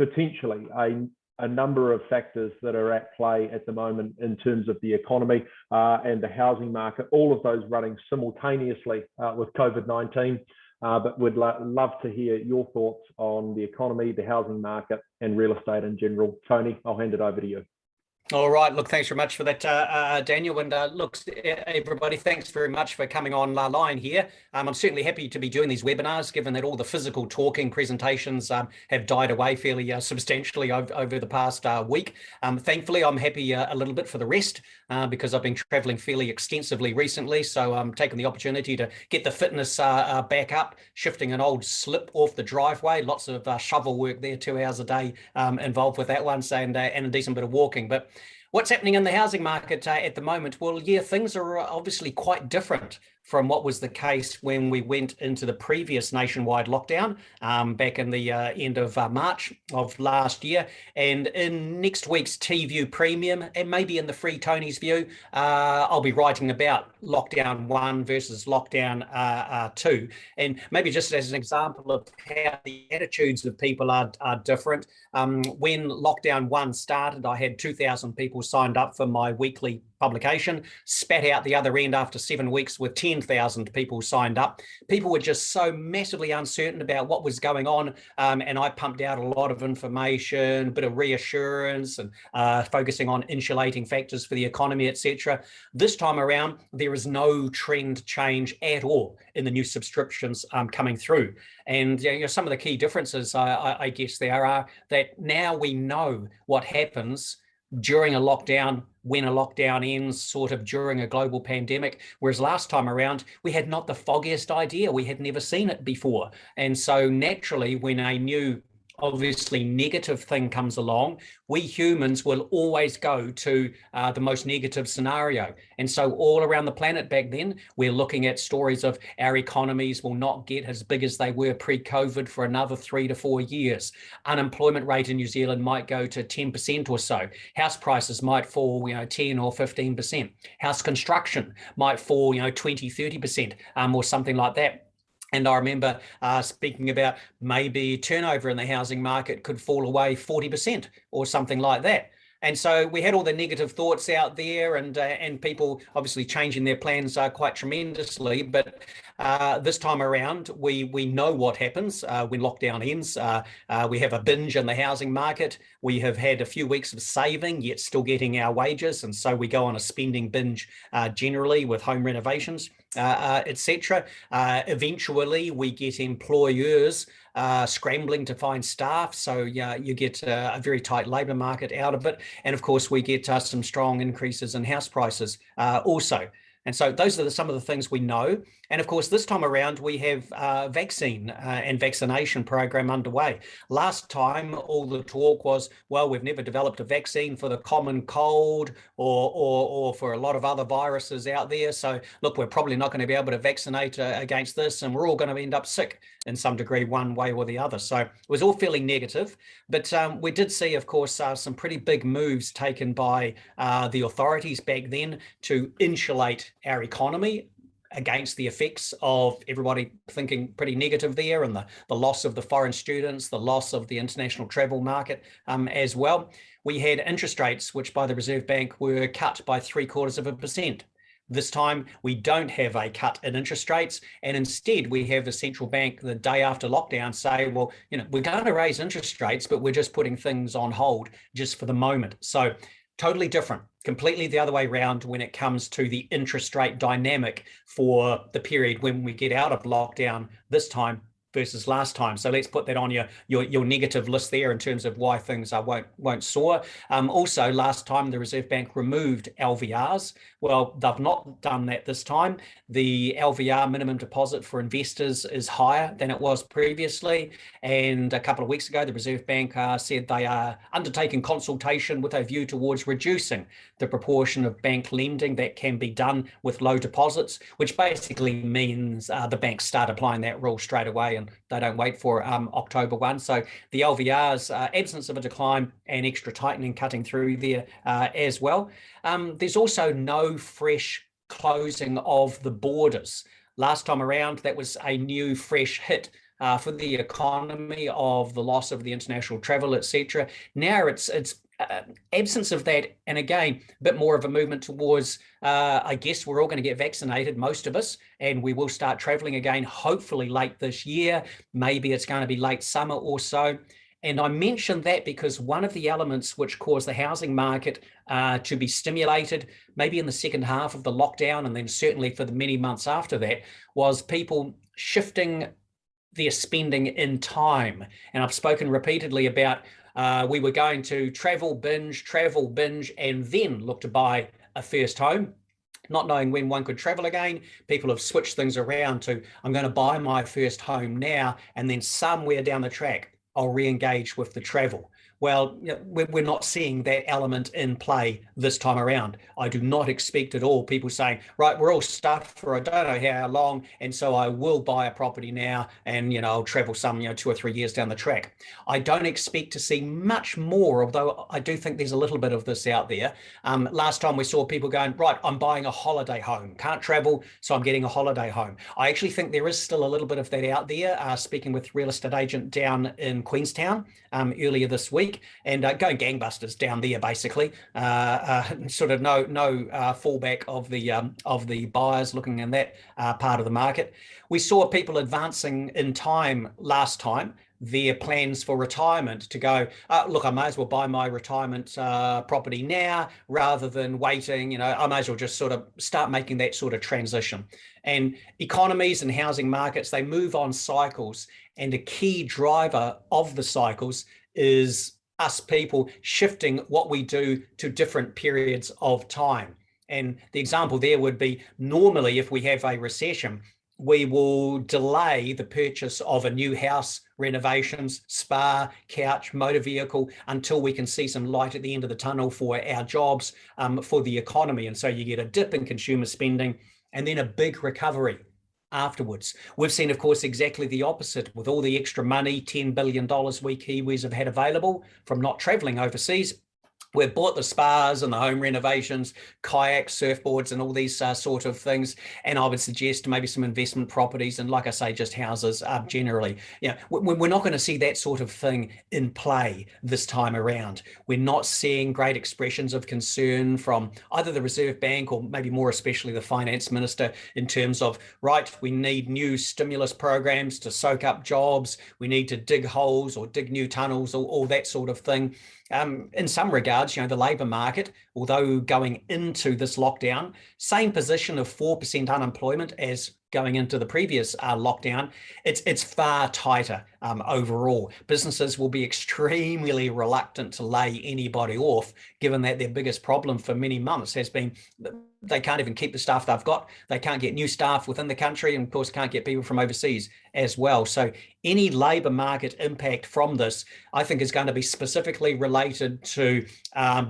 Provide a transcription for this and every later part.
potentially a number of factors that are at play at the moment in terms of the economy and the housing market, all of those running simultaneously with COVID-19. But we'd love to hear your thoughts on the economy, the housing market, and real estate in general. Tony, I'll hand it over to you. All right. Look, thanks very much for that, Daniel. And look, everybody, thanks very much for coming online here. I'm certainly happy to be doing these webinars, given that all the physical talking presentations have died away fairly substantially over the past week. Thankfully, I'm happy a little bit for the rest because I've been traveling fairly extensively recently. So I'm taking the opportunity to get the fitness back up, shifting an old slip off the driveway. Lots of shovel work there, 2 hours a day involved with that one, and a decent bit of walking. But what's happening in the housing market at the moment? Well, yeah, things are obviously quite different from what was the case when we went into the previous nationwide lockdown back in the end of March of last year. And in next week's T-View Premium, and maybe in the Free Tony's View, I'll be writing about lockdown 1 versus lockdown 2. And maybe just as an example of how the attitudes of people are different. When lockdown 1 started, I had 2,000 people signed up for my weekly publication, spat out the other end after 7 weeks with 10,000 people signed up. People were just so massively uncertain about what was going on, and I pumped out a lot of information, a bit of reassurance, and focusing on insulating factors for the economy, etc. This time around, there is no trend change at all in the new subscriptions coming through. And some of the key differences, I guess, there are that now we know what happens during a lockdown, when a lockdown ends, sort of during a global pandemic, whereas last time around, we had not the foggiest idea. We had never seen it before. And so naturally, when a new, obviously negative thing comes along, we humans will always go to the most negative scenario. And so all around the planet back then, we're looking at stories of our economies will not get as big as they were pre-COVID for another 3 to 4 years. Unemployment rate in New Zealand might go to 10% or so. House prices might fall, 10 or 15%. House construction might fall, 20, 30%, or something like that. And I remember speaking about maybe turnover in the housing market could fall away 40% or something like that. And so we had all the negative thoughts out there, and people obviously changing their plans quite tremendously. But this time around, we know what happens when lockdown ends. We have a binge in the housing market. We have had a few weeks of saving, yet still getting our wages. And so we go on a spending binge generally with home renovations, etc. Eventually, we get employers scrambling to find staff. So you get a very tight labour market out of it. And of course, we get some strong increases in house prices also. And so those are some of the things we know. And of course, this time around, we have a vaccine and vaccination program underway. Last time, all the talk was, well, we've never developed a vaccine for the common cold or for a lot of other viruses out there. So look, we're probably not going to be able to vaccinate against this, and we're all going to end up sick in some degree, one way or the other. So it was all fairly negative. But we did see, of course, some pretty big moves taken by the authorities back then to insulate our economy against the effects of everybody thinking pretty negative there, and the loss of the foreign students, the loss of the international travel market as well. We had interest rates, which by the Reserve Bank were cut by 0.75%. This time, we don't have a cut in interest rates, and instead we have the central bank the day after lockdown say, well, we're going to raise interest rates, but we're just putting things on hold just for the moment. So totally different, completely the other way around when it comes to the interest rate dynamic for the period when we get out of lockdown this time versus last time. So let's put that on your negative list there in terms of why things won't soar. Also, last time the Reserve Bank removed LVRs. Well, they've not done that this time. The LVR minimum deposit for investors is higher than it was previously. And a couple of weeks ago, the Reserve Bank said they are undertaking consultation with a view towards reducing the proportion of bank lending that can be done with low deposits, which basically means the banks start applying that rule straight away and they don't wait for October 1. So the LVR's absence of a decline and extra tightening cutting through there as well. There's also no fresh closing of the borders. Last time around, that was a new fresh hit for the economy of the loss of the international travel, etc. Now it's absence of that, and again, a bit more of a movement towards, I guess we're all going to get vaccinated, most of us, and we will start traveling again, hopefully late this year. Maybe it's going to be late summer or so. And I mentioned that because one of the elements which caused the housing market to be stimulated, maybe in the second half of the lockdown, and then certainly for the many months after that, was people shifting their spending in time. And I've spoken repeatedly about we were going to travel binge, and then look to buy a first home. Not knowing when one could travel again, people have switched things around to, I'm going to buy my first home now, and then somewhere down the track, I'll re-engage with the travel. Well, we're not seeing that element in play this time around. I do not expect at all people saying, right, we're all stuffed for I don't know how long, and so I will buy a property now and, I'll travel some, 2 or 3 years down the track. I don't expect to see much more, although I do think there's a little bit of this out there. Last time we saw people going, right, I'm buying a holiday home. Can't travel, so I'm getting a holiday home. I actually think there is still a little bit of that out there. Speaking with real estate agent down in Queenstown earlier this week, and going gangbusters down there, basically. Sort of no fallback of the buyers looking in that part of the market. We saw people advancing in time last time their plans for retirement to go, look, I may as well buy my retirement property now rather than waiting. I may as well just sort of start making that sort of transition. And economies and housing markets, they move on cycles, and a key driver of the cycles is us people shifting what we do to different periods of time. And the example there would be, normally if we have a recession, we will delay the purchase of a new house, renovations, spa, couch, motor vehicle, until we can see some light at the end of the tunnel for our jobs, for the economy. And so you get a dip in consumer spending and then a big recovery afterwards. We've seen, of course, exactly the opposite with all the extra money, $10 billion we Kiwis have had available from not traveling overseas. We've bought the spas and the home renovations, kayaks, surfboards, and all these sort of things. And I would suggest maybe some investment properties, and like I say, just houses generally. We're not going to see that sort of thing in play this time around. We're not seeing great expressions of concern from either the Reserve Bank or maybe more especially the Finance Minister in terms of, right, we need new stimulus programs to soak up jobs. We need to dig holes or dig new tunnels, or all that sort of thing. In some regards, the labour market, although going into this lockdown, same position of 4% unemployment as going into the previous lockdown, it's far tighter overall. Businesses will be extremely reluctant to lay anybody off, given that their biggest problem for many months has been they can't even keep the staff they've got. They can't get new staff within the country, and of course can't get people from overseas as well. So any labour market impact from this, I think, is going to be specifically related to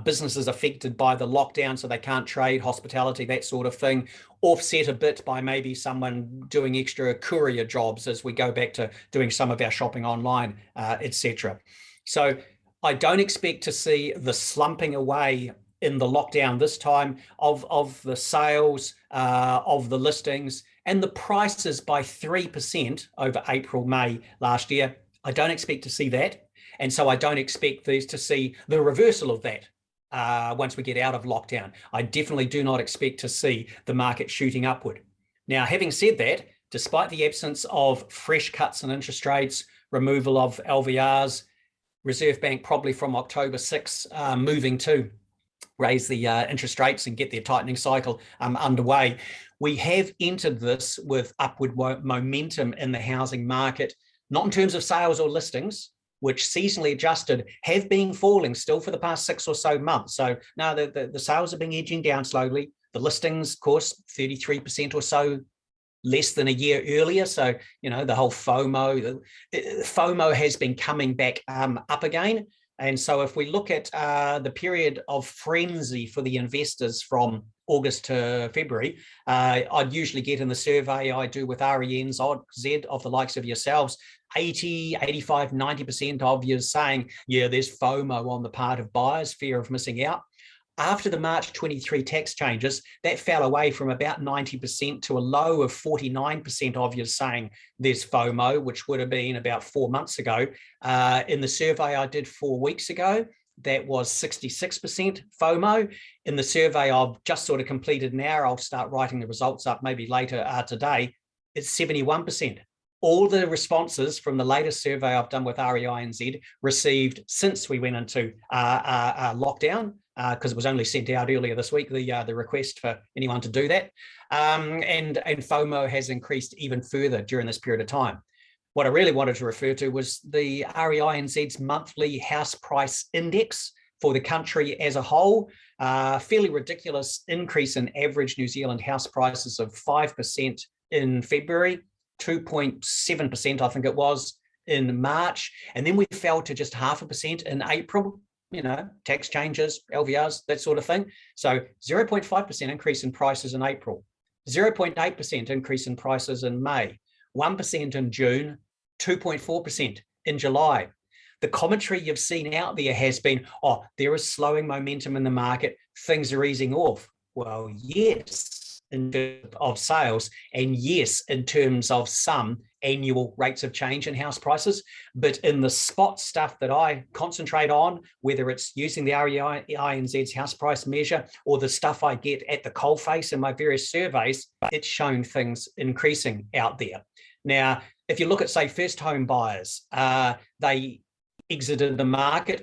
businesses affected by the lockdown, so they can't trade, hospitality, that sort of thing, offset a bit by maybe someone doing extra courier jobs as we go back to doing some of our shopping online, etc. So I don't expect to see the slumping away in the lockdown this time of the sales, of the listings, and the prices by 3% over April, May last year. I don't expect to see that. And so I don't expect these to see the reversal of that once we get out of lockdown. I definitely do not expect to see the market shooting upward. Now, having said that, despite the absence of fresh cuts in interest rates, removal of LVRs, Reserve Bank probably from October 6 moving to raise the interest rates and get their tightening cycle underway. We have entered this with upward momentum in the housing market, not in terms of sales or listings, which seasonally adjusted have been falling still for the past 6 or so months. So now the sales have been edging down slowly. The listings, of course, 33% or so less than a year earlier. So, the whole FOMO has been coming back up again. And so if we look at the period of frenzy for the investors from August to February, I'd usually get in the survey I do with RENZ, ODZ, of the likes of yourselves, 80, 85, 90% of you saying, yeah, there's FOMO on the part of buyers, fear of missing out. After the March 23 tax changes, that fell away from about 90% to a low of 49% of you saying there's FOMO, which would have been about 4 months ago. In the survey I did 4 weeks ago, that was 66% FOMO. In the survey I've just sort of completed now, I'll start writing the results up maybe later today, it's 71%. All the responses from the latest survey I've done with REINZ received since we went into lockdown, because it was only sent out earlier this week, the request for anyone to do that. And FOMO has increased even further during this period of time. What I really wanted to refer to was the REINZ's monthly house price index for the country as a whole. Fairly ridiculous increase in average New Zealand house prices of 5% in February, 2.7%, I think it was, in March. And then we fell to just 0.5% in April, tax changes, LVRs, that sort of thing. So 0.5% increase in prices in April, 0.8% increase in prices in May, 1% in June, 2.4% in July. The commentary you've seen out there has been, oh, there is slowing momentum in the market, things are easing off. Well, yes, in terms of sales, and yes, in terms of some annual rates of change in house prices. But in the spot stuff that I concentrate on, whether it's using the REINZ's house price measure or the stuff I get at the coalface in my various surveys, it's shown things increasing out there. Now, if you look at, say, first home buyers, they exited the market.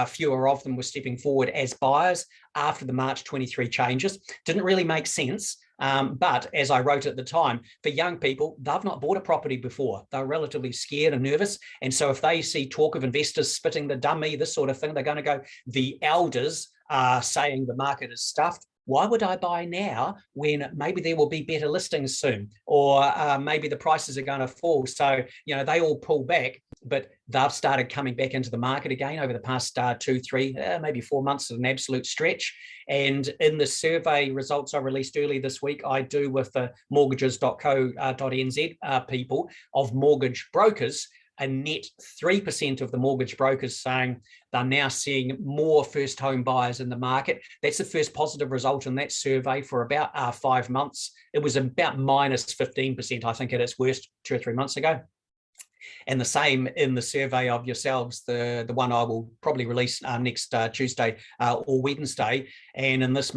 Fewer of them were stepping forward as buyers after the March 23 changes. Didn't really make sense. But as I wrote at the time, for young people, they've not bought a property before. They're relatively scared and nervous. And so if they see talk of investors spitting the dummy, this sort of thing, they're going to go, the elders are saying the market is stuffed. Why would I buy now when maybe there will be better listings soon, or maybe the prices are going to fall? So, they all pull back, but they've started coming back into the market again over the past 2, 3, maybe 4 months at an absolute stretch. And in the survey results I released early this week, I do with the mortgages.co.nz people of mortgage brokers, a net 3% of the mortgage brokers saying they're now seeing more first home buyers in the market. That's the first positive result in that survey for about 5 months. It was about minus 15%, I think, at its worst 2 or 3 months ago. And the same in the survey of yourselves, the one I will probably release next Tuesday or Wednesday. And in this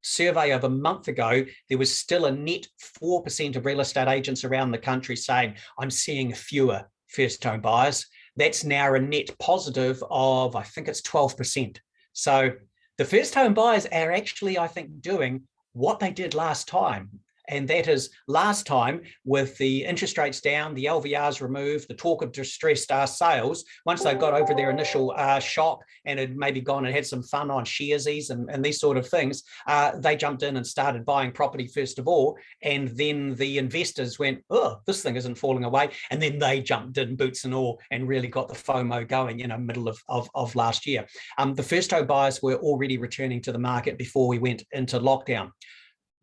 survey of a month ago, there was still a net 4% of real estate agents around the country saying, I'm seeing fewer first home buyers. That's now a net positive of, I think it's 12%. So the first home buyers are actually, I think, doing what they did last time. And that is last time with the interest rates down, the LVRs removed, the talk of distressed sales, once they got over their initial shock and had maybe gone and had some fun on Sharesies and these sort of things, they jumped in and started buying property first of all. And then the investors went, oh, this thing isn't falling away. And then they jumped in boots and all and really got the FOMO going, middle of last year. The first home buyers were already returning to the market before we went into lockdown.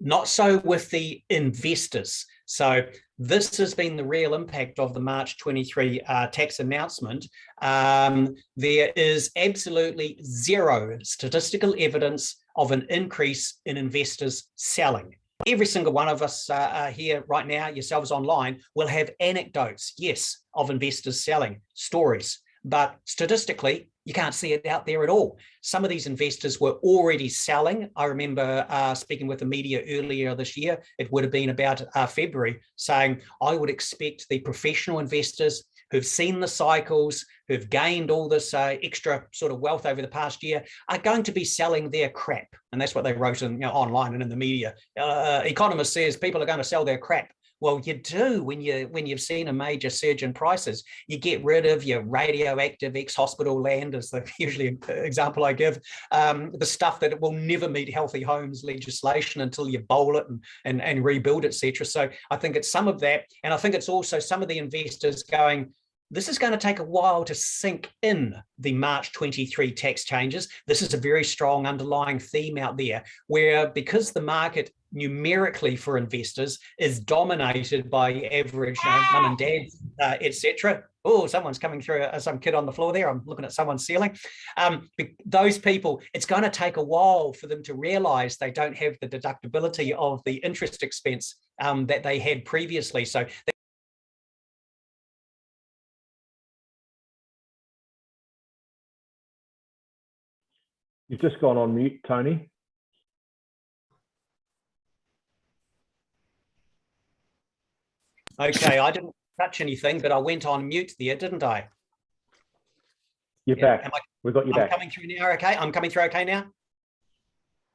Not so with the investors. So this has been the real impact of the March 23 tax announcement. There is absolutely zero statistical evidence of an increase in investors selling. Every single one of us here right now, yourselves online, will have anecdotes, yes, of investors selling, stories. But statistically, you can't see it out there at all. Some of these investors were already selling. I remember speaking with the media earlier this year, it would have been about February, saying, I would expect the professional investors who've seen the cycles, who've gained all this extra sort of wealth over the past year, are going to be selling their crap. And that's what they wrote in, online and in the media. Economist says people are going to sell their crap. Well, you do when you've seen a major surge in prices. You get rid of your radioactive ex-hospital land, is the usually example I give, the stuff that will never meet healthy homes legislation until you bowl it and rebuild, etc. So I think it's some of that. And I think it's also some of the investors going, this is going to take a while to sink in, the March 23 tax changes. This is a very strong underlying theme out there, where because the market numerically for investors is dominated by average mum and dads, etc. Oh, someone's coming through, some kid on the floor there. I'm looking at someone's ceiling. Those people, it's going to take a while for them to realize they don't have the deductibility of the interest expense that they had previously. So you've just gone on mute, Tony. Okay, I didn't touch anything, but I went on mute there, didn't I? You're back. We've got you back. I'm coming through now. Okay, I'm coming through. Okay now.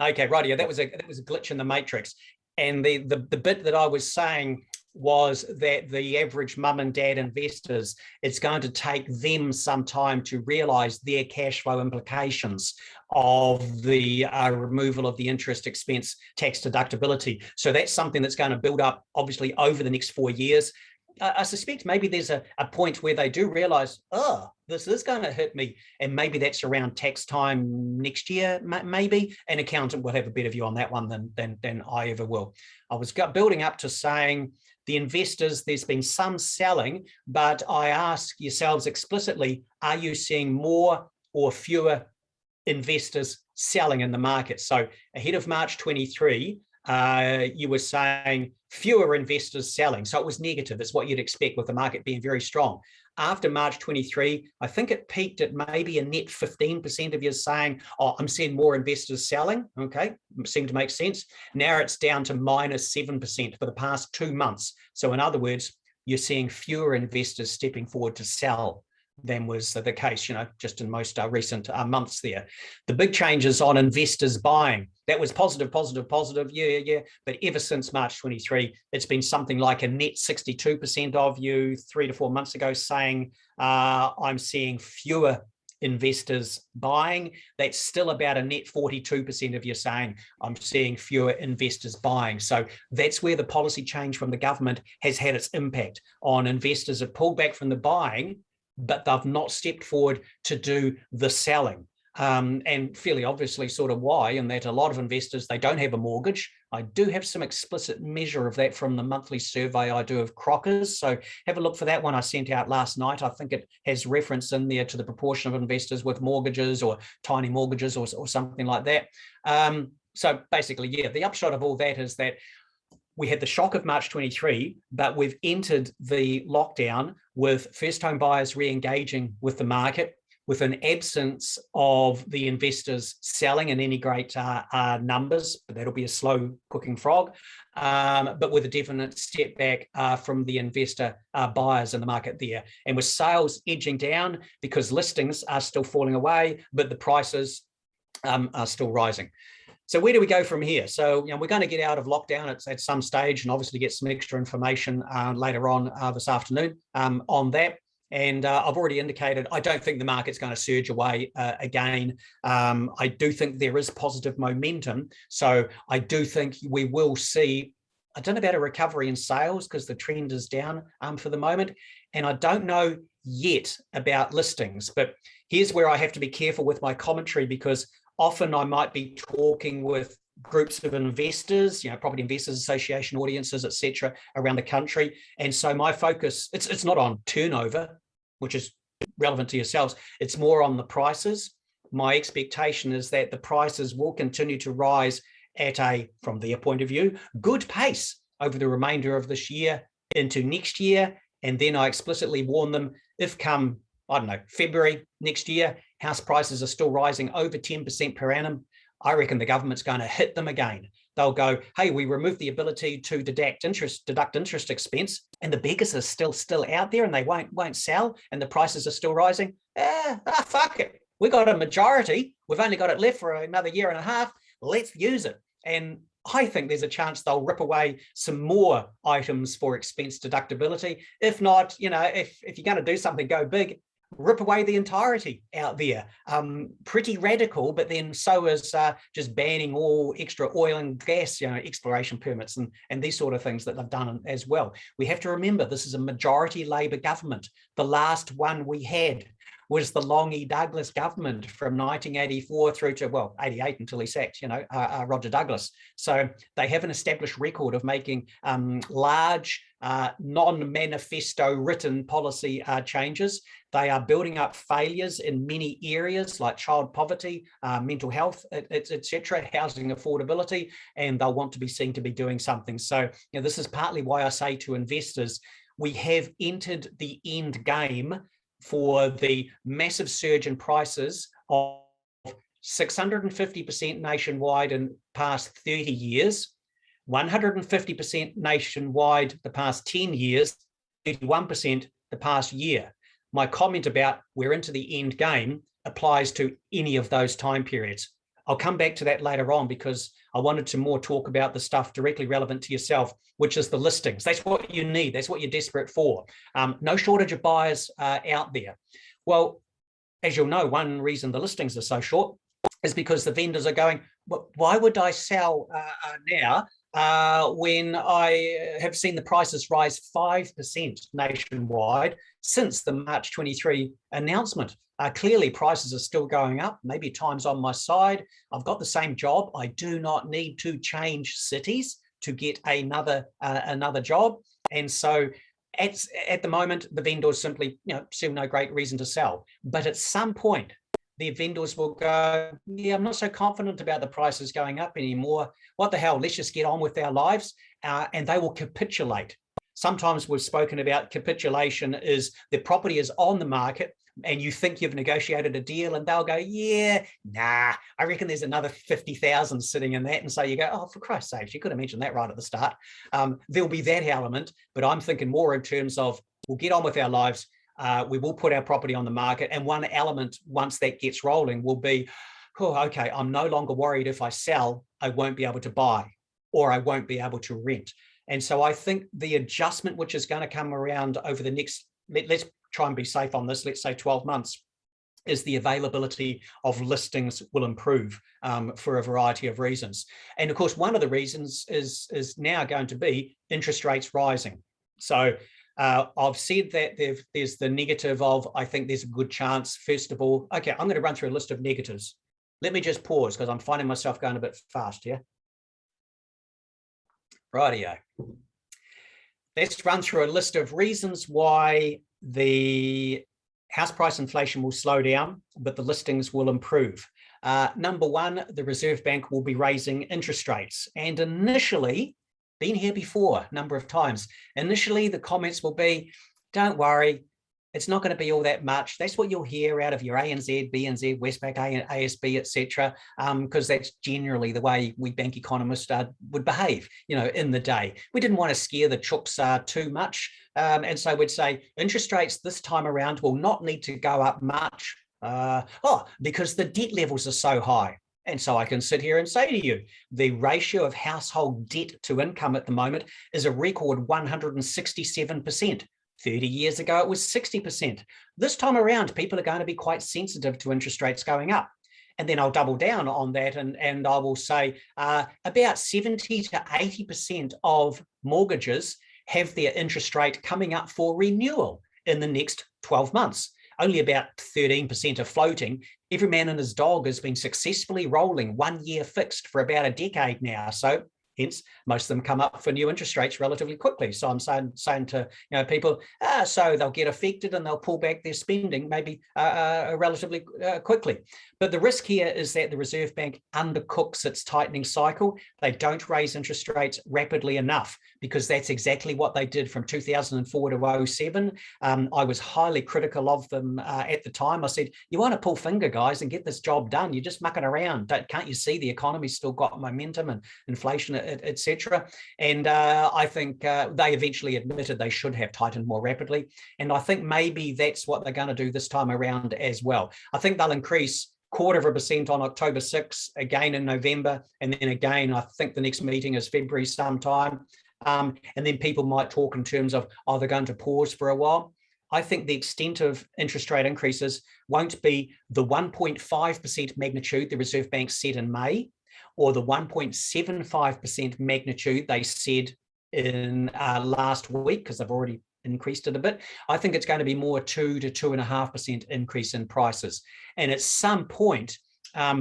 Okay, right. Yeah, that was a glitch in the matrix, and the bit that I was saying was that the average mum and dad investors, it's going to take them some time to realize their cash flow implications of the removal of the interest expense tax deductibility. So that's something that's going to build up, obviously, over the next 4 years. I suspect maybe there's a point where they do realize, oh, this is going to hit me. And maybe that's around tax time next year, maybe. An accountant will have a better view on that one than I ever will. I was building up to saying, the investors, there's been some selling, but I ask yourselves explicitly, are you seeing more or fewer investors selling in the market? So ahead of March 23, you were saying fewer investors selling. So it was negative. It's what you'd expect with the market being very strong. After March 23, I think it peaked at maybe a net 15% of you saying, oh, I'm seeing more investors selling. Okay, seemed to make sense. Now it's down to minus 7% for the past 2 months. So in other words, you're seeing fewer investors stepping forward to sell than was the case, just in most recent months there. The big changes on investors buying, that was positive, yeah. But ever since March 23, it's been something like a net 62% of you 3 to 4 months ago saying, I'm seeing fewer investors buying. That's still about a net 42% of you saying, I'm seeing fewer investors buying. So that's where the policy change from the government has had its impact on investors that pulled back from the buying, but they've not stepped forward to do the selling. And fairly obviously sort of why, and that a lot of investors, they don't have a mortgage. I do have some explicit measure of that from the monthly survey I do of Crockers. So have a look for that one I sent out last night. I think it has reference in there to the proportion of investors with mortgages or tiny mortgages or something like that. So basically, yeah, the upshot of all that is that we had the shock of March 23, but we've entered the lockdown with first home buyers re-engaging with the market, with an absence of the investors selling in any great numbers, but that'll be a slow cooking frog, but with a definite step back from the investor buyers in the market there. And with sales edging down because listings are still falling away, but the prices are still rising. So where do we go from here? So we're going to get out of lockdown at some stage and obviously get some extra information later on this afternoon on that. And I've already indicated, I don't think the market's going to surge away again. I do think there is positive momentum. So I do think we will see, I don't know about a recovery in sales because the trend is down for the moment. And I don't know yet about listings, but here's where I have to be careful with my commentary, because often I might be talking with groups of investors, property investors association audiences, etc., around the country. And so my focus, it's not on turnover, which is relevant to yourselves. It's more on the prices. My expectation is that the prices will continue to rise at a, from their point of view, good pace over the remainder of this year into next year. And then I explicitly warn them, if come, I don't know, February next year, house prices are still rising over 10% per annum, I reckon the government's going to hit them again. They'll go, hey, we removed the ability to deduct interest expense, and the beggars are still out there and they won't sell and the prices are still rising. Fuck it. We got a majority. We've only got it left for another year and a half. Let's use it. And I think there's a chance they'll rip away some more items for expense deductibility. If not, if you're going to do something, go big. rip away the entirety out there. Pretty radical, but then so is just banning all extra oil and gas, exploration permits and these sort of things that they've done as well. We have to remember this is a majority Labor government. The last one we had was the Long E. Douglas government from 1984 through to, well, 88 until he sacked, Roger Douglas. So they have an established record of making large, non-manifesto written policy changes. They are building up failures in many areas like child poverty, mental health, etc., housing affordability, and they'll want to be seen to be doing something. So this is partly why I say to investors, we have entered the end game for the massive surge in prices of 650% nationwide in the past 30 years, 150% nationwide the past 10 years, 81% the past year. My comment about we're into the end game applies to any of those time periods. I'll come back to that later on because I wanted to more talk about the stuff directly relevant to yourself, which is the listings. That's what you need. That's what you're desperate for. No shortage of buyers out there. Well, as you'll know, one reason the listings are so short is because the vendors are going, well, why would I sell now when I have seen the prices rise 5% nationwide since the March 23 announcement? Clearly, prices are still going up. Maybe time's on my side. I've got the same job. I do not need to change cities to get another job. And so at the moment, the vendors simply see no great reason to sell. But at some point, the vendors will go, yeah, I'm not so confident about the prices going up anymore. What the hell? Let's just get on with our lives. And they will capitulate. Sometimes we've spoken about capitulation is the property is on the market and you think you've negotiated a deal and they'll go, yeah, nah, I reckon there's another 50,000 sitting in that. And so you go, oh, for Christ's sake, you could have mentioned that right at the start. There'll be that element, but I'm thinking more in terms of we'll get on with our lives. We will put our property on the market. And one element, once that gets rolling, will be, oh, okay, I'm no longer worried if I sell, I won't be able to buy or I won't be able to rent. And so I think the adjustment which is going to come around over the next, let's try and be safe on this, let's say 12 months, is the availability of listings will improve for a variety of reasons. And of course, one of the reasons is now going to be interest rates rising. So I've said that there's the negative of, I think there's a good chance, first of all, okay, I'm going to run through a list of negatives. Let me just pause because I'm finding myself going a bit fast here. Rightio. Let's run through a list of reasons why the house price inflation will slow down, but the listings will improve. Number one, the Reserve Bank will be raising interest rates. And initially, been here before a number of times, initially the comments will be, don't worry, it's not going to be all that much. That's what you'll hear out of your ANZ, BNZ, Westpac, ASB, etc., because that's generally the way we bank economists would behave, in the day. We didn't want to scare the chooks too much. And so we'd say interest rates this time around will not need to go up much because the debt levels are so high. And so I can sit here and say to you, the ratio of household debt to income at the moment is a record 167%. 30 years ago, it was 60%. This time around, people are going to be quite sensitive to interest rates going up. And then I'll double down on that and I will say about 70 to 80% of mortgages have their interest rate coming up for renewal in the next 12 months. Only about 13% are floating. Every man and his dog has been successfully rolling 1 year fixed for about a decade now. So hence, most of them come up for new interest rates relatively quickly. So I'm saying to people, so they'll get affected and they'll pull back their spending maybe relatively quickly. But the risk here is that the Reserve Bank undercooks its tightening cycle. They don't raise interest rates rapidly enough because that's exactly what they did from 2004 to 07. I was highly critical of them at the time. I said, you want to pull finger, guys, and get this job done. You're just mucking around. Can't you see the economy's still got momentum and inflation, etc.? And I think they eventually admitted they should have tightened more rapidly. And I think maybe that's what they're going to do this time around as well. I think they'll increase 0.25% on October 6, again in November, and then again, I think the next meeting is February sometime. And then people might talk in terms of, are they going to pause for a while? I think the extent of interest rate increases won't be the 1.5% magnitude the Reserve Bank said in May, or the 1.75% magnitude they said in last week, because they've already increased it a bit. I think it's going to be more 2 to 2.5% increase in prices. And at some point,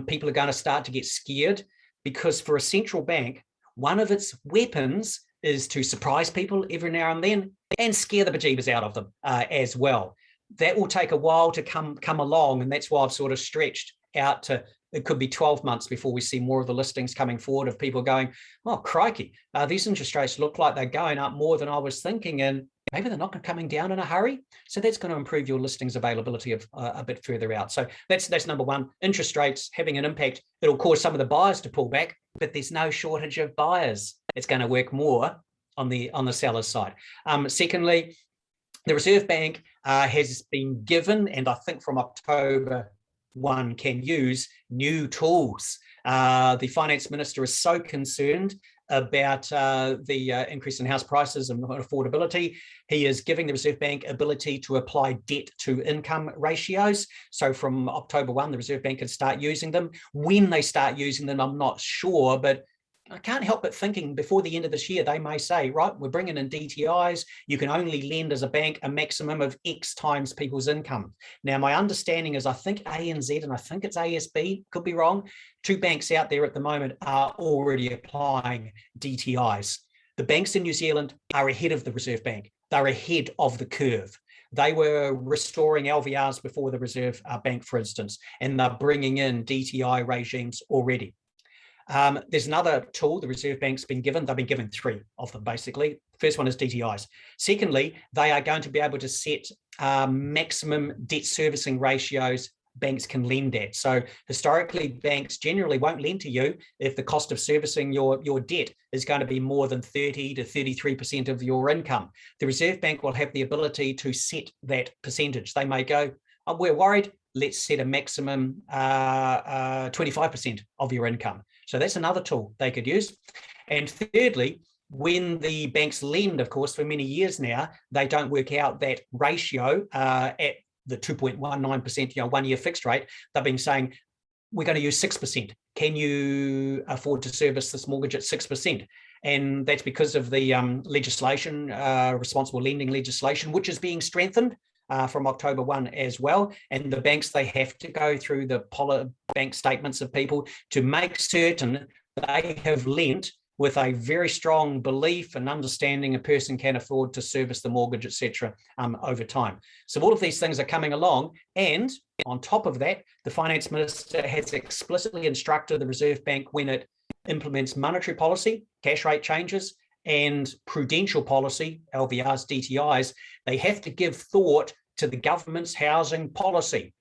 people are going to start to get scared, because for a central bank, one of its weapons is to surprise people every now and then and scare the bejeebers out of them as well. That will take a while to come along, and that's why I've sort of stretched out to, it could be 12 months before we see more of the listings coming forward of people going, oh, crikey, these interest rates look like they're going up more than I was thinking, and maybe they're not coming down in a hurry. So that's going to improve your listings availability of a bit further out. So that's number one. Interest rates having an impact. It'll cause some of the buyers to pull back, but there's no shortage of buyers. It's going to work more on the seller's side. Secondly, the Reserve Bank has been given, and I think from October 1 can use new tools. The finance minister is so concerned about the increase in house prices and affordability. He is giving the Reserve Bank ability to apply debt to income ratios. So from October 1, the Reserve Bank can start using them. When they start using them, I'm not sure, but I can't help but thinking before the end of this year, they may say, right, we're bringing in DTIs. You can only lend as a bank a maximum of X times people's income. Now, my understanding is I think ANZ and I think it's ASB, could be wrong, 2 banks out there at the moment are already applying DTIs. The banks in New Zealand are ahead of the Reserve Bank. They're ahead of the curve. They were restoring LVRs before the Reserve Bank, for instance, and they're bringing in DTI regimes already. There's another tool the Reserve Bank's been given. They've been given 3 of them, basically. First one is DTIs. Secondly, they are going to be able to set maximum debt servicing ratios banks can lend at. So historically, banks generally won't lend to you if the cost of servicing your debt is going to be more than 30 to 33% of your income. The Reserve Bank will have the ability to set that percentage. They may go, oh, we're worried, let's set a maximum 25% of your income. So that's another tool they could use. And thirdly, when the banks lend, of course, for many years now, they don't work out that ratio at the 2.19%, 1-year fixed rate. They've been saying, we're going to use 6%. Can you afford to service this mortgage at 6%? And that's because of the legislation, responsible lending legislation, which is being strengthened from October 1 as well. And the banks, they have to go through the bank statements of people to make certain they have lent with a very strong belief and understanding a person can afford to service the mortgage, etc., over time. So all of these things are coming along. And on top of that, the finance minister has explicitly instructed the Reserve Bank, when it implements monetary policy, cash rate changes, and prudential policy, LVRs, DTIs, they have to give thought to the government's housing policy.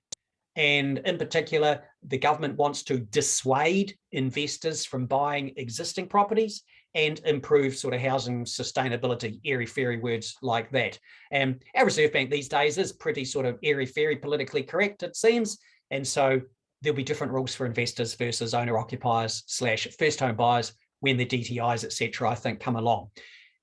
And in particular, the government wants to dissuade investors from buying existing properties and improve sort of housing sustainability, airy-fairy words like that. And our Reserve Bank these days is pretty sort of airy-fairy, politically correct, it seems. And so there'll be different rules for investors versus owner-occupiers / first home buyers when the DTIs, etc., I think, come along.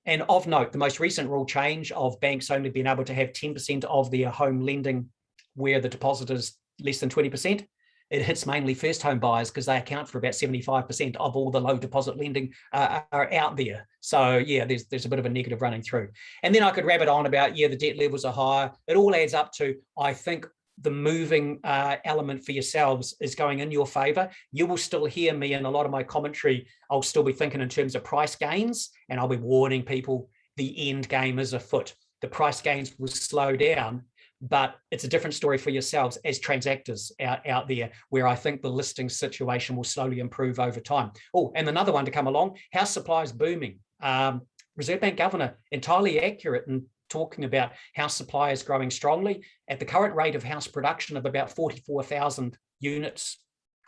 And of note, the most recent rule change of banks only being able to have 10% of their home lending where the deposit is less than 20%, it hits mainly first home buyers because they account for about 75% of all the low deposit lending are out there. So yeah, there's a bit of a negative running through. And then I could rabbit on about, yeah, the debt levels are higher. It all adds up to, I think, the moving element for yourselves is going in your favor. You will still hear me in a lot of my commentary. I'll still be thinking in terms of price gains, and I'll be warning people the end game is afoot. The price gains will slow down, but it's a different story for yourselves as transactors out there, where I think the listing situation will slowly improve over time. Oh, and another one to come along, house supply is booming. Reserve Bank Governor, entirely accurate in talking about house supply is growing strongly. At the current rate of house production of about 44,000 units,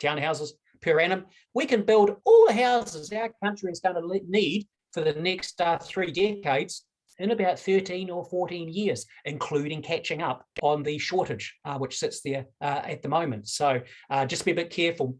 townhouses per annum, we can build all the houses our country is going to need for the next 3 decades in about 13 or 14 years, including catching up on the shortage, which sits there at the moment. So just be a bit careful.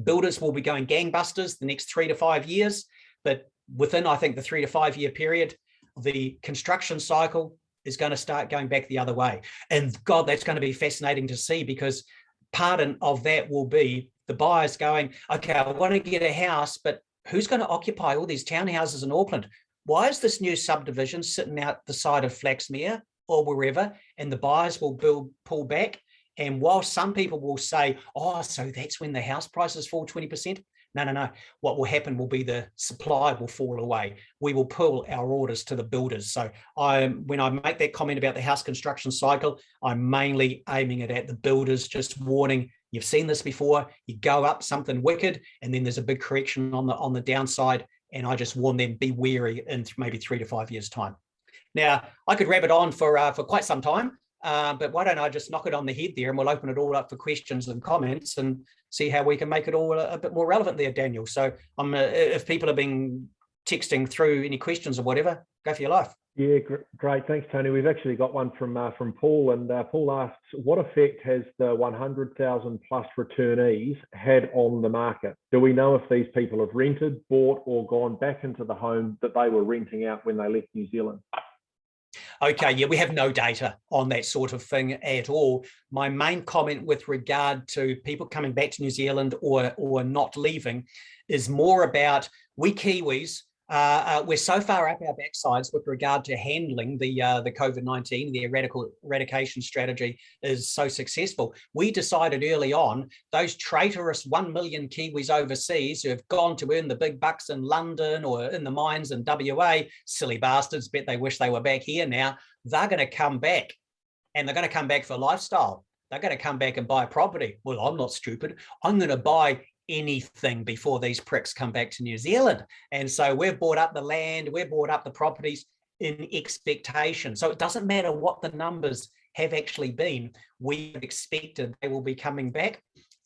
Builders will be going gangbusters the next 3 to 5 years, but within, I think, the 3 to 5 year period, the construction cycle is going to start going back the other way. And God, that's going to be fascinating to see, because part of that will be the buyers going, okay, I want to get a house, but who's going to occupy all these townhouses in Auckland? Why is this new subdivision sitting out the side of Flaxmere or wherever? And the buyers will pull back. And while some people will say, oh, so that's when the house prices fall 20%. No. What will happen will be the supply will fall away. We will pull our orders to the builders. So when I make that comment about the house construction cycle, I'm mainly aiming it at the builders, just warning, you've seen this before, you go up something wicked, and then there's a big correction on the downside. And I just warn them, be wary in maybe 3 to 5 years' time. Now, I could rabbit on for quite some time, but why don't I just knock it on the head there, and we'll open it all up for questions and comments and see how we can make it all a bit more relevant there, Daniel. So if people have been texting through any questions or whatever, go for your life. Yeah, great. Thanks, Tony. We've actually got one from Paul, and Paul asks, what effect has the 100,000 plus returnees had on the market? Do we know if these people have rented, bought, or gone back into the home that they were renting out when they left New Zealand? Okay, yeah, we have no data on that sort of thing at all. My main comment with regard to people coming back to New Zealand or not leaving is more about we Kiwis, we're so far up our backsides with regard to handling the COVID-19, the eradication strategy is so successful. We decided early on, those traitorous 1 million Kiwis overseas who have gone to earn the big bucks in London or in the mines in WA, silly bastards, bet they wish they were back here now, they're going to come back, and they're going to come back for lifestyle. They're going to come back and buy property. Well, I'm not stupid. I'm going to buy anything before these pricks come back to New Zealand. And so we've bought up the land, we've bought up the properties in expectation. So it doesn't matter what the numbers have actually been, we expected they will be coming back,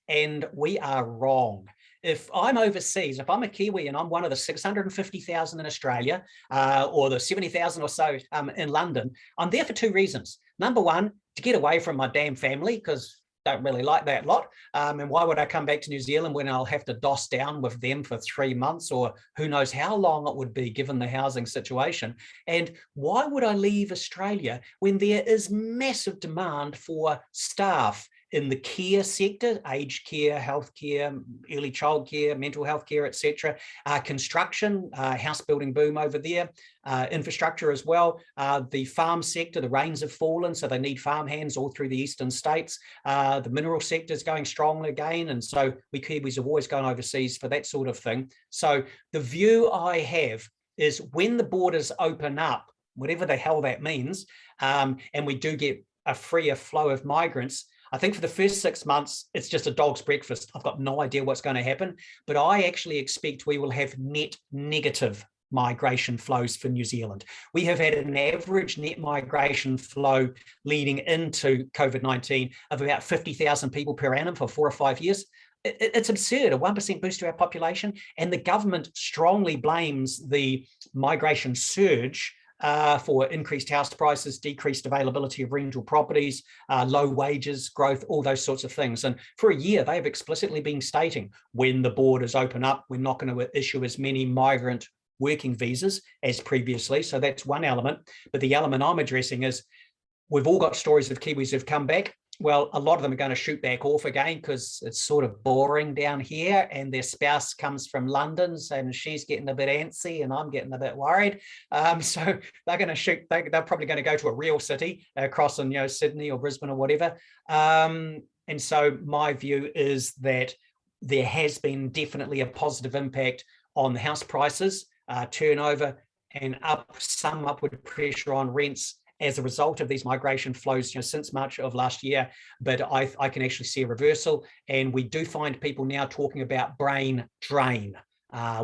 and we are wrong. If I'm overseas, if I'm a Kiwi and I'm one of the 650,000 in Australia or the 70,000 or so in London, I'm there for two reasons. Number one, to get away from my damn family, because don't really like that lot. And why would I come back to New Zealand when I'll have to doss down with them for 3 months, or who knows how long it would be given the housing situation? And why would I leave Australia when there is massive demand for staff in the care sector, aged care, healthcare, early childcare, mental health care, etc. Construction, house building boom over there, infrastructure as well. The farm sector, the rains have fallen, so they need farm hands all through the eastern states. The mineral sector is going strong again, and so we Kiwis have always gone overseas for that sort of thing. So the view I have is when the borders open up, whatever the hell that means, and we do get a freer flow of migrants, I think for the first 6 months, it's just a dog's breakfast. I've got no idea what's going to happen, but I actually expect we will have net negative migration flows for New Zealand. We have had an average net migration flow leading into COVID-19 of about 50,000 people per annum for 4 or 5 years. It's absurd, a 1% boost to our population, and the government strongly blames the migration surge for increased house prices, decreased availability of rental properties, low wages, growth, all those sorts of things. And for a year, they've explicitly been stating when the borders open up, we're not going to issue as many migrant working visas as previously. So that's one element. But the element I'm addressing is we've all got stories of Kiwis who've come back. Well, a lot of them are going to shoot back off again because it's sort of boring down here, and their spouse comes from London and she's getting a bit antsy and I'm getting a bit worried. So they're going to shoot, they're probably going to go to a real city across in Sydney or Brisbane or whatever. And so my view is that there has been definitely a positive impact on the house prices, turnover, and some upward pressure on rents as a result of these migration flows since March of last year. But I can actually see a reversal, and we do find people now talking about brain drain.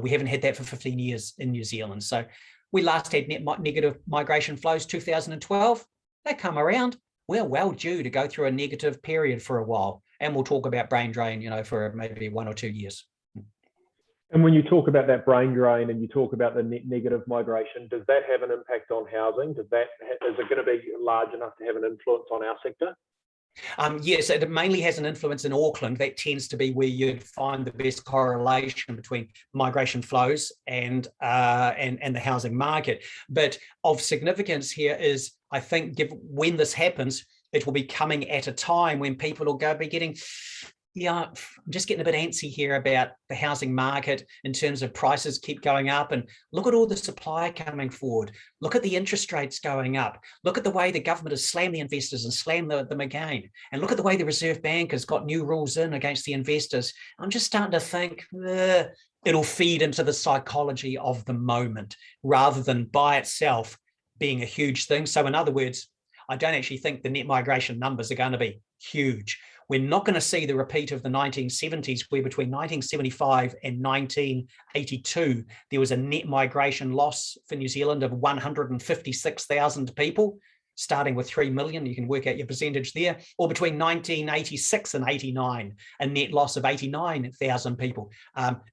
We haven't had that for 15 years in New Zealand. So we last had net negative migration flows 2012. They come around. We're well due to go through a negative period for a while, and we'll talk about brain drain for maybe 1 or 2 years. And when you talk about that brain drain and you talk about the negative migration, does that have an impact on housing? Is it going to be large enough to have an influence on our sector? Yes, it mainly has an influence in Auckland. That tends to be where you'd find the best correlation between migration flows and the housing market. But of significance here is, I think, when this happens, it will be coming at a time when people will be getting, I'm just getting a bit antsy here about the housing market in terms of prices keep going up, and look at all the supply coming forward. Look at the interest rates going up. Look at the way the government has slammed the investors and slammed them again. And look at the way the Reserve Bank has got new rules in against the investors. I'm just starting to think it'll feed into the psychology of the moment rather than by itself being a huge thing. So in other words, I don't actually think the net migration numbers are going to be huge. We're not going to see the repeat of the 1970s, where between 1975 and 1982, there was a net migration loss for New Zealand of 156,000 people, starting with 3 million. You can work out your percentage there. Or between 1986 and 89, a net loss of 89,000 people.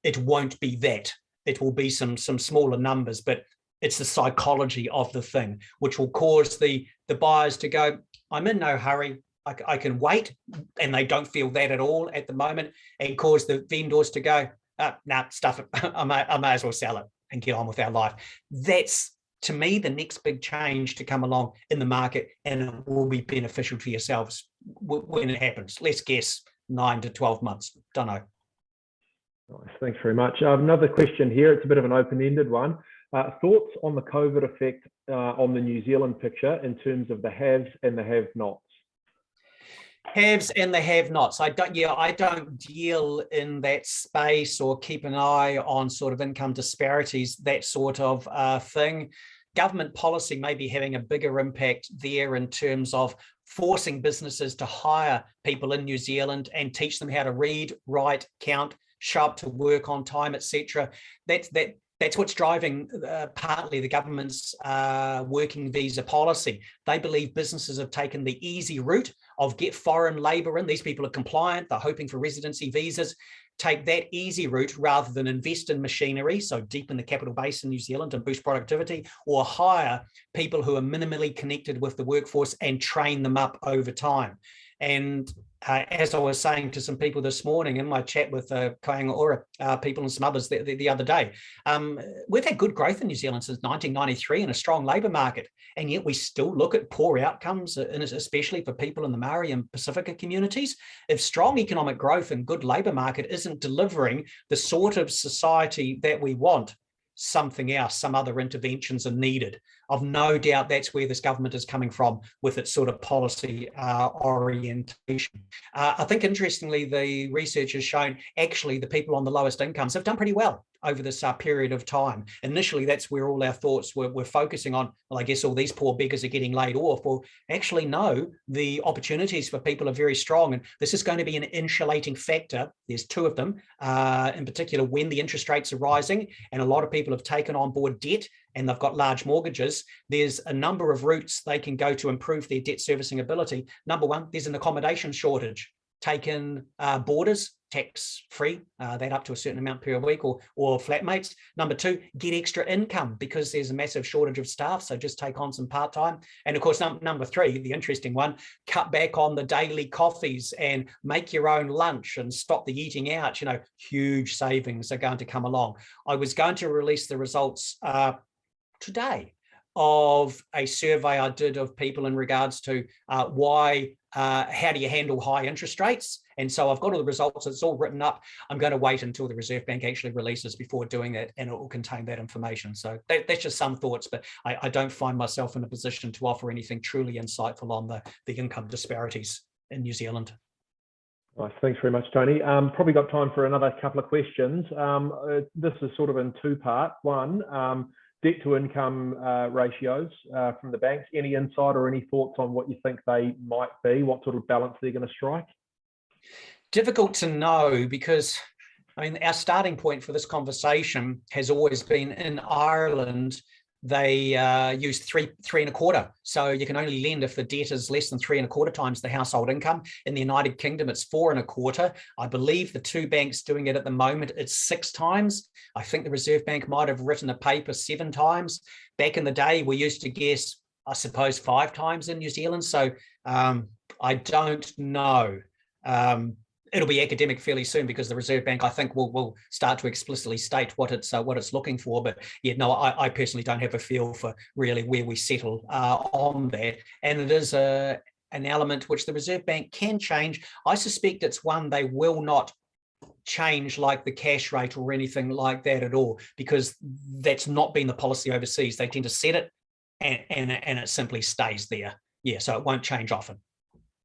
It won't be that. It will be some smaller numbers, but it's the psychology of the thing, which will cause the buyers to go, I'm in no hurry. I can wait, and they don't feel that at all at the moment, and cause the vendors to go, nah, stuff it. I may as well sell it and get on with our life. That's, to me, the next big change to come along in the market, and it will be beneficial to yourselves when it happens. Let's guess 9 to 12 months. Don't know. Nice, thanks very much. Another question here. It's a bit of an open-ended one. Thoughts on the COVID effect on the New Zealand picture in terms of the haves and the have-nots? Haves and the have-nots. I don't deal in that space or keep an eye on sort of income disparities, that sort of thing. Government policy may be having a bigger impact there in terms of forcing businesses to hire people in New Zealand and teach them how to read, write, count, show up to work on time, etc. That's what's driving partly the government's working visa policy. They believe businesses have taken the easy route of get foreign labour in. These people are compliant. They're hoping for residency visas. Take that easy route rather than invest in machinery, so deepen the capital base in New Zealand and boost productivity, or hire people who are minimally connected with the workforce and train them up over time. And as I was saying to some people this morning in my chat with Kāinga Ora people and some others the other day, we've had good growth in New Zealand since 1993 and a strong labour market, and yet we still look at poor outcomes, especially for people in the Maori and Pacifica communities. If strong economic growth and good labour market isn't delivering the sort of society that we want, something else, some other interventions are needed. I've no doubt that's where this government is coming from with its sort of policy orientation. I think, interestingly, the research has shown actually the people on the lowest incomes have done pretty well over this period of time. Initially, that's where all our thoughts were focusing on, well, I guess all these poor beggars are getting laid off. Well, actually, no, the opportunities for people are very strong. And this is going to be an insulating factor. There's two of them, in particular, when the interest rates are rising and a lot of people have taken on board debt and they've got large mortgages, there's a number of routes they can go to improve their debt servicing ability. Number one, there's an accommodation shortage. Take in boarders, tax-free, that up to a certain amount per week, or flatmates. Number two, get extra income because there's a massive shortage of staff, so just take on some part-time. And of course, number three, the interesting one, cut back on the daily coffees and make your own lunch and stop the eating out. Huge savings are going to come along. I was going to release the results today of a survey I did of people in regards to how do you handle high interest rates? And so I've got all the results. It's all written up. I'm going to wait until the Reserve Bank actually releases before doing that, and it will contain that information. So that's just some thoughts, but I don't find myself in a position to offer anything truly insightful on the income disparities in New Zealand. Nice. Thanks very much, Tony. Probably got time for another couple of questions. This is sort of in two parts. One, debt to income ratios from the banks. Any insight or any thoughts on what you think they might be, what sort of balance they're going to strike? Difficult to know, because our starting point for this conversation has always been in Ireland. They use 3.25. So you can only lend if the debt is less than 3.25 times the household income. In the United Kingdom, it's 4.25. I believe the two banks doing it at the moment, it's 6 times. I think the Reserve Bank might have written a paper 7 times. Back in the day, we used to guess I suppose 5 times in New Zealand. So I don't know. It'll be academic fairly soon because the Reserve Bank, I think, will start to explicitly state what it's looking for. But yeah, no, I personally don't have a feel for really where we settle on that. And it is an element which the Reserve Bank can change. I suspect it's one they will not change like the cash rate or anything like that at all, because that's not been the policy overseas. They tend to set it and it simply stays there. Yeah, so it won't change often.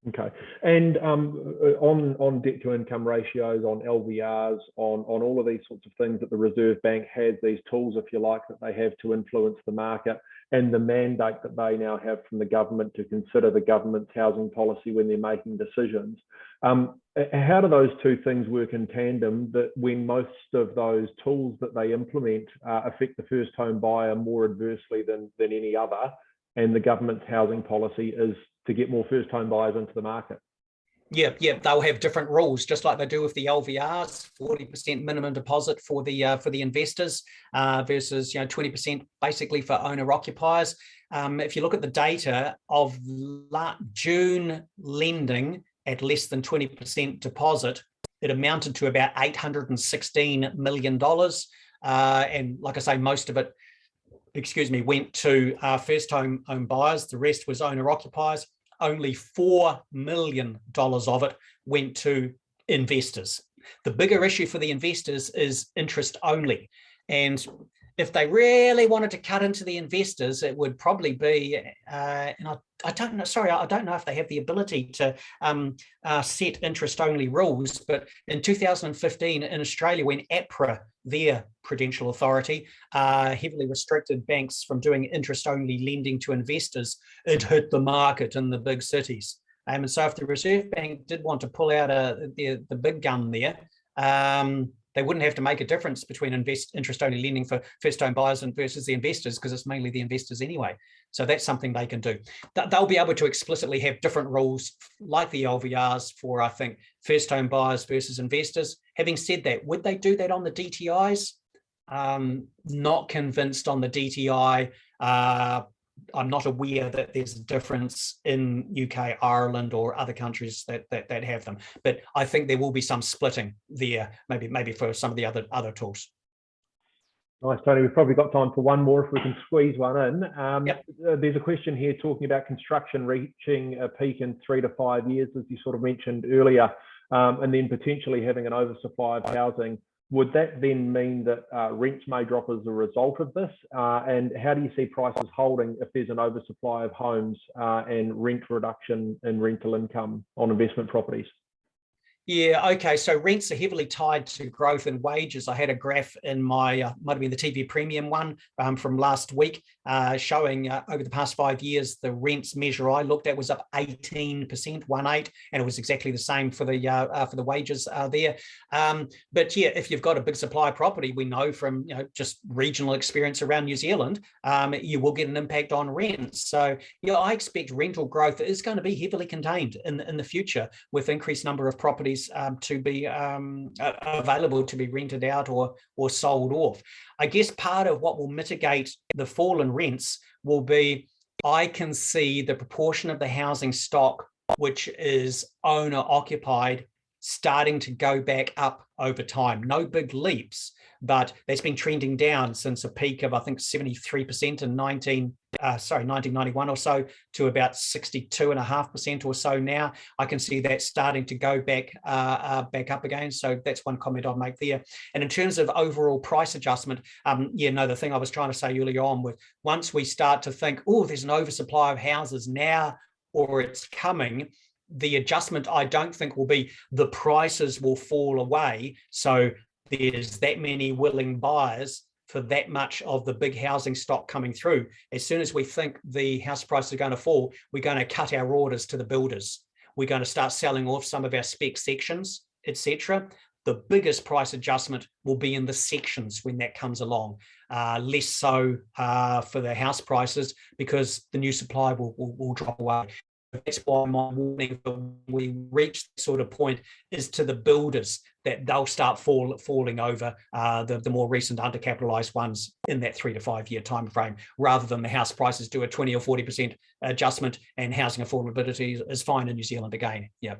Okay, and on debt to income ratios, on LVRs, on all of these sorts of things that the Reserve Bank has, these tools, if you like, that they have to influence the market, and the mandate that they now have from the government to consider the government's housing policy when they're making decisions. How do those two things work in tandem, that when most of those tools that they implement affect the first home buyer more adversely than any other, and the government's housing policy is to get more first home buyers into the market? Yeah, they'll have different rules, just like they do with the LVRs, 40% minimum deposit for the investors versus 20% basically for owner occupiers. If you look at the data of June lending at less than 20% deposit, it amounted to about $816 million. And like I say, most of it, went to first home buyers. The rest was owner occupiers. Only $4 million of it went to investors. The bigger issue for the investors is interest only. And if they really wanted to cut into the investors, it would probably be, and I don't know, sorry, I don't know if they have the ability to set interest only rules, but in 2015 in Australia, when APRA, their prudential authority, heavily restricted banks from doing interest only lending to investors, it hit the market in the big cities. And so if the Reserve Bank did want to pull out the big gun there, they wouldn't have to make a difference between interest-only lending for first-home buyers and versus the investors, because it's mainly the investors anyway. So that's something they can do. They'll be able to explicitly have different rules like the LVRs for, I think, first-home buyers versus investors. Having said that, would they do that on the DTIs? Not convinced on the DTI. I'm not aware that there's a difference in UK, Ireland, or other countries that have them. But I think there will be some splitting there, maybe for some of the other tools. Nice, Tony. We've probably got time for one more if we can squeeze one in. Yep. There's a question here talking about construction reaching a peak in 3 to 5 years, as you sort of mentioned earlier, and then potentially having an oversupply of housing. Would that then mean that rents may drop as a result of this? And how do you see prices holding if there's an oversupply of homes and rent reduction in rental income on investment properties? Yeah, okay, so rents are heavily tied to growth in wages. I had a graph in my, might have been the TV Premium one from last week, showing over the past 5 years, the rents measure I looked at was up 18%, 18, and it was exactly the same for the wages there. But yeah, if you've got a big supply of property, we know from just regional experience around New Zealand, you will get an impact on rents. So yeah, I expect rental growth is going to be heavily contained in the future, with increased number of properties to be available to be rented out or sold off. I guess part of what will mitigate the fall in rents will be, I can see the proportion of the housing stock which is owner occupied starting to go back up over time. No big leaps, but that's been trending down since a peak of, I think, 73% in 1991 or so, to about 62.5% or so now. I can see that starting to go back up again. So that's one comment I'll make there. And in terms of overall price adjustment, the thing I was trying to say earlier on, with once we start to think, oh, there's an oversupply of houses now, or it's coming, the adjustment I don't think will be the prices will fall away. So there's that many willing buyers for that much of the big housing stock coming through. As soon as we think the house prices are going to fall, we're going to cut our orders to the builders. We're going to start selling off some of our spec sections, etc. The biggest price adjustment will be in the sections when that comes along, less so for the house prices, because the new supply will drop away. that's why my warning when we reach that sort of point is to the builders, that they'll start falling over the more recent undercapitalized ones in that 3 to 5 year time frame, rather than the house prices do a 20 or 40% adjustment and housing affordability is fine in New Zealand again. Yeah.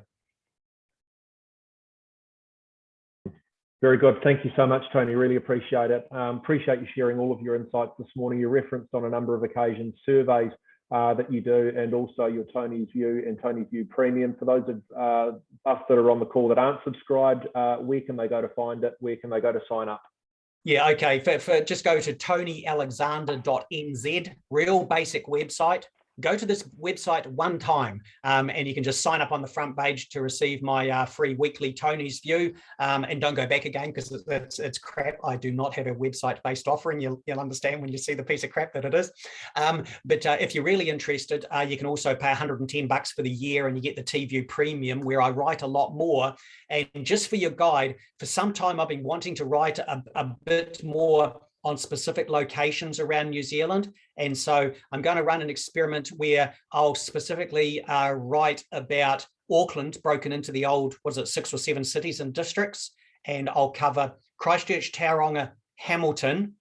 Very good. Thank you so much, Tony. Really appreciate it. Appreciate you sharing all of your insights this morning. You referenced on a number of occasions surveys that you do, and also your Tony's View and Tony's View Premium. For those of us that are on the call that aren't subscribed, where can they go to find it? Where can they go to sign up? Yeah, okay. Just go to tonyalexander.nz, real basic website. Go to this website one time and you can just sign up on the front page to receive my free weekly Tony's View, and don't go back again because it's crap. I do not have a website-based offering. You'll understand when you see the piece of crap that it is. But if you're really interested, you can also pay $110 for the year and you get the T-View Premium, where I write a lot more. And just for your guide, for some time I've been wanting to write a bit more on specific locations around New Zealand. And so I'm going to run an experiment where I'll specifically write about Auckland broken into the old, 6 or 7 cities and districts. And I'll cover Christchurch, Tauranga, Hamilton,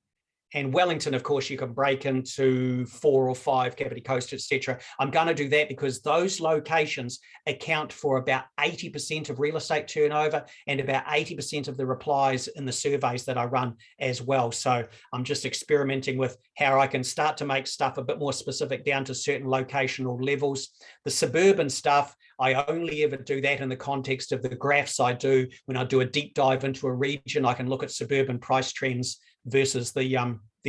and Wellington. Of course, you can break into 4 or 5, Kapiti Coast, etc. I'm going to do that because those locations account for about 80% of real estate turnover and about 80% of the replies in the surveys that I run as well. So I'm just experimenting with how I can start to make stuff a bit more specific down to certain locational levels. The suburban stuff, I only ever do that in the context of the graphs I do when I do a deep dive into a region. I can look at suburban price trends versus the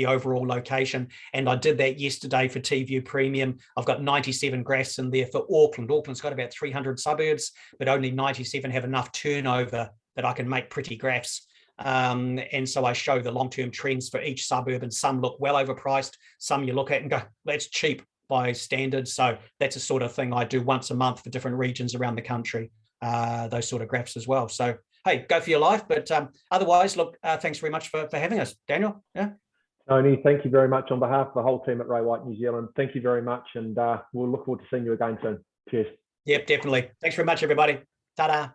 overall location. And I did that yesterday for T-View Premium. I've got 97 graphs in there for Auckland. Auckland's got about 300 suburbs, but only 97 have enough turnover that I can make pretty graphs. And so I show the long-term trends for each suburb, and some look well overpriced. Some you look at and go, that's cheap by standards. So that's a sort of thing I do once a month for different regions around the country, those sort of graphs as well. So hey, go for your life. But otherwise, look, thanks very much for having us, Daniel. Yeah. Tony, thank you very much on behalf of the whole team at Ray White New Zealand. Thank you very much, and we'll look forward to seeing you again soon. Cheers. Yep, definitely. Thanks very much, everybody. Ta-da.